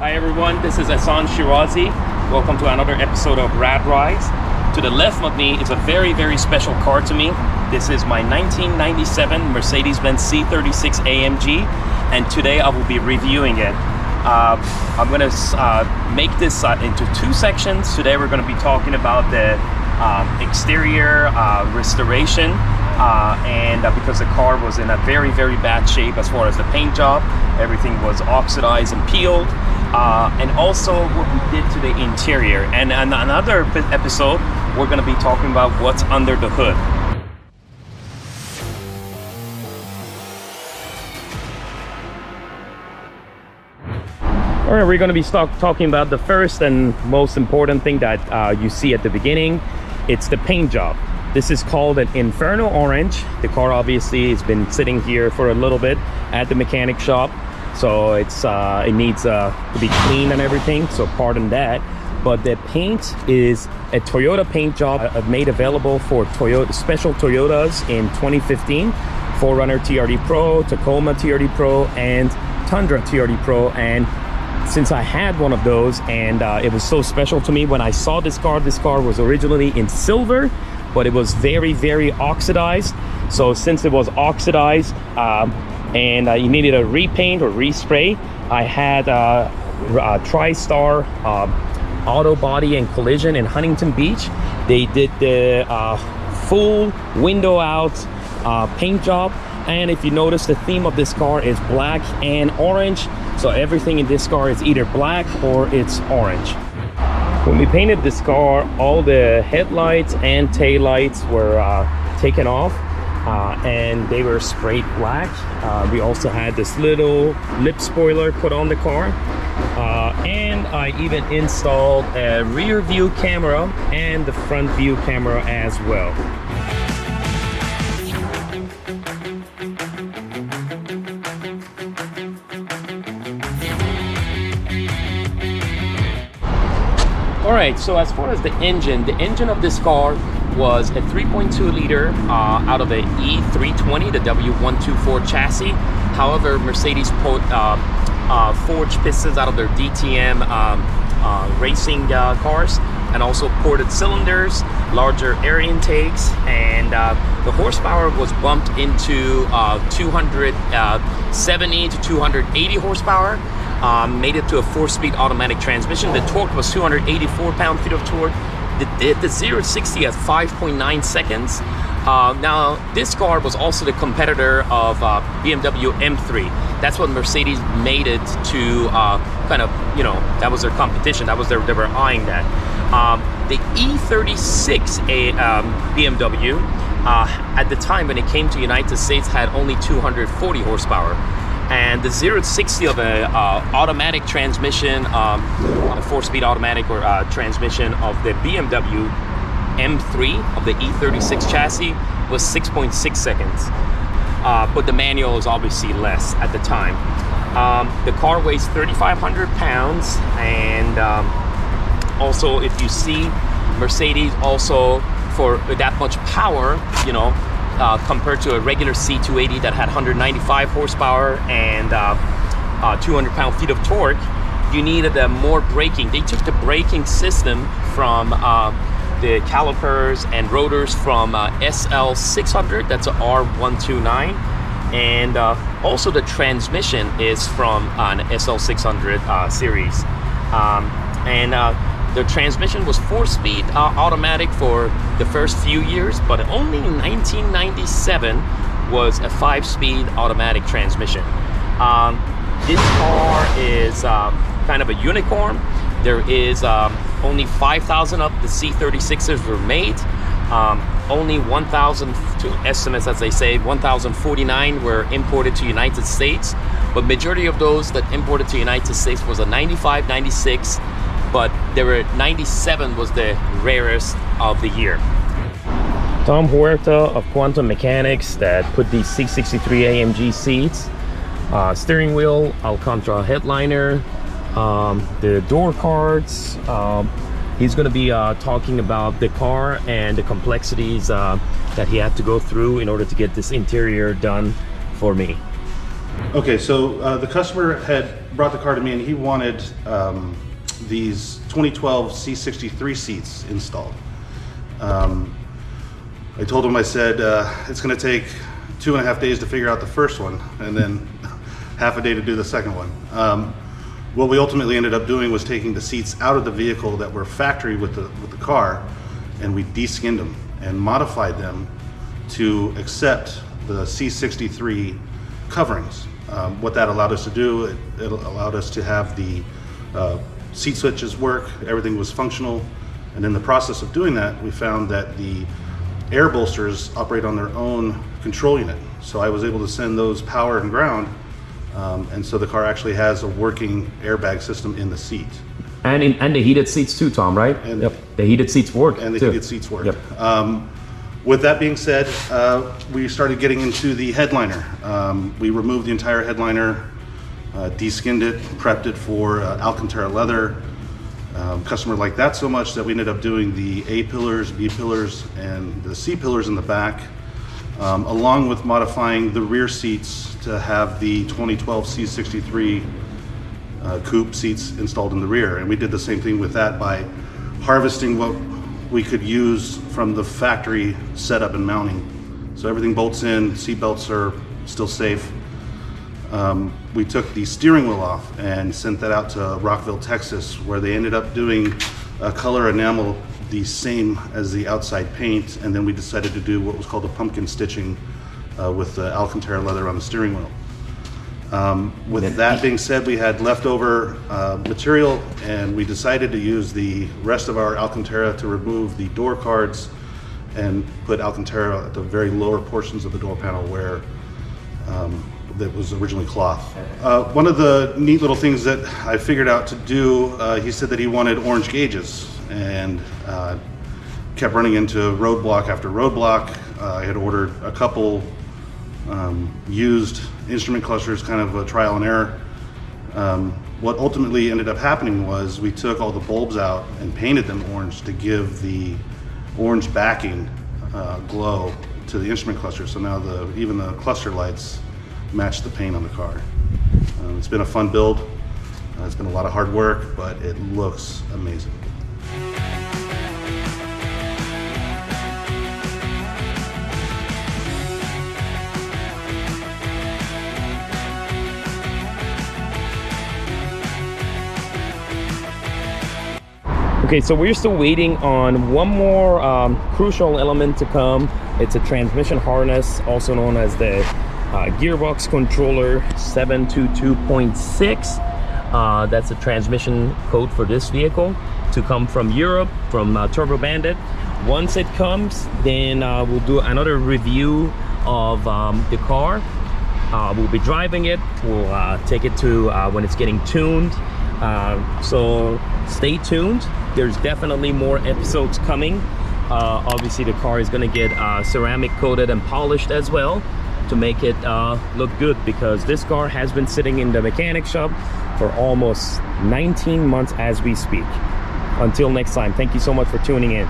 Hi everyone, this is Hassan Shirazi. Welcome to another episode of Rad Rides. To the left of me is a very, very special car to me. This is my 1997 Mercedes-Benz C36 AMG, and today I will be reviewing it. I'm going to make this into two sections. Today we're going to be talking about the exterior restoration, and because the car was in a very, very bad shape as far as the paint job. Everything was oxidized and peeled, and also what we did to the interior. And in another episode, we're going to be talking about what's under the hood. All right, we're going to be talking about the first and most important thing that you see at the beginning. It's the paint job. This is called an Inferno Orange. The car obviously has been sitting here for a little bit at the mechanic shop, so it needs to be clean and everything, so pardon that. But the paint is a Toyota paint job made available for special Toyotas in 2015. 4Runner TRD Pro, Tacoma TRD Pro, and Tundra TRD Pro. And since I had one of those, and it was so special to me when I saw this car was originally in silver, but it was very, very oxidized. So since it was oxidized and you needed a repaint or respray, I had TriStar Auto Body and Collision in Huntington Beach. They did the full window out paint job. And if you notice, the theme of this car is black and orange. So everything in this car is either black or it's orange. When we painted this car, all the headlights and taillights were taken off and they were sprayed black. We also had this little lip spoiler put on the car. And I even installed a rear view camera and the front view camera as well. Alright, so as far as the engine of this car was a 3.2 liter out of the E320, the W202 chassis. However, Mercedes put forged pistons out of their DTM racing cars, and also ported cylinders, larger air intakes, and the horsepower was bumped into 270 to 280 horsepower. Made it to a 4-speed automatic transmission. The torque was 284 pound-feet of torque. The 0-60 at 5.9 seconds. Now, this car was also the competitor of BMW M3. That's what Mercedes made it to kind of, you know, that was their competition. That was they were eyeing that. The E36 BMW, at the time when it came to United States, had only 240 horsepower. And the 0-60 of a automatic transmission, a 4-speed automatic or transmission of the BMW M3 of the E36 chassis was 6.6 seconds. But the manual is obviously less at the time. The car weighs 3,500 pounds, and also if you see, Mercedes also, for that much power, you know, compared to a regular C280 that had 195 horsepower and 200 pound-feet of torque, you needed more braking. They took the braking system from the calipers and rotors from SL600, that's a R129, and also the transmission is from an SL600 series. The transmission was 4-speed automatic for the first few years, but only in 1997 was a 5-speed automatic transmission. This car is kind of a unicorn. There is only 5,000 of the C36s were made. Only 1,000, to estimates as they say, 1,049 were imported to United States. But majority of those that imported to United States was a 95, 96, but there were 97 was the rarest of the year. Tom Huerta of Quantum Mechanics that put these C63 AMG seats, steering wheel, Alcantara headliner, the door cards. He's going to be talking about the car and the complexities that he had to go through in order to get this interior done for me. Okay, so the customer had brought the car to me and he wanted these 2012 C63 seats installed. I told him, I said, it's going to take 2.5 days to figure out the first one and then half a day to do the second one. What we ultimately ended up doing was taking the seats out of the vehicle that were factory with the car, and we de-skinned them and modified them to accept the C63 coverings. What that allowed us to do, it allowed us to have the seat switches work, everything was functional, and in the process of doing that, we found that the air bolsters operate on their own control unit. So I was able to send those power and ground, and so the car actually has a working airbag system in the seat. And the heated seats too, Tom, right? And yep. The heated seats work. And the too. heated seats work. Yep. With that being said, we started getting into the headliner. We removed the entire headliner, de-skinned it, prepped it for Alcantara leather. Customer liked that so much that we ended up doing the A pillars, B pillars, and the C pillars in the back, along with modifying the rear seats to have the 2012 C63 coupe seats installed in the rear. And we did the same thing with that by harvesting what we could use from the factory setup and mounting. So everything bolts in, seat belts are still safe. We took the steering wheel off and sent that out to Rockville, Texas, where they ended up doing a color enamel the same as the outside paint, and then we decided to do what was called a pumpkin stitching with the Alcantara leather on the steering wheel. With that being said, we had leftover material, and we decided to use the rest of our Alcantara to remove the door cards and put Alcantara at the very lower portions of the door panel where that was originally cloth. One of the neat little things that I figured out to do, he said that he wanted orange gauges, and kept running into roadblock after roadblock. I had ordered a couple used instrument clusters, kind of a trial and error. What ultimately ended up happening was we took all the bulbs out and painted them orange to give the orange backing glow to the instrument cluster. So now even the cluster lights match the paint on the car. It's been a fun build. It's been a lot of hard work, but it looks amazing. Okay, so we're still waiting on one more crucial element to come. It's a transmission harness, also known as the gearbox controller 722.6. That's the transmission code for this vehicle, to come from Europe, from Turbo Bandit. Once it comes, then we'll do another review of the car. We'll be driving it. We'll take it to when it's getting tuned. So stay tuned. There's definitely more episodes coming. Obviously the car is going to get ceramic coated and polished as well to make it look good, because this car has been sitting in the mechanic shop for almost 19 months as we speak. Until next time, thank you so much for tuning in.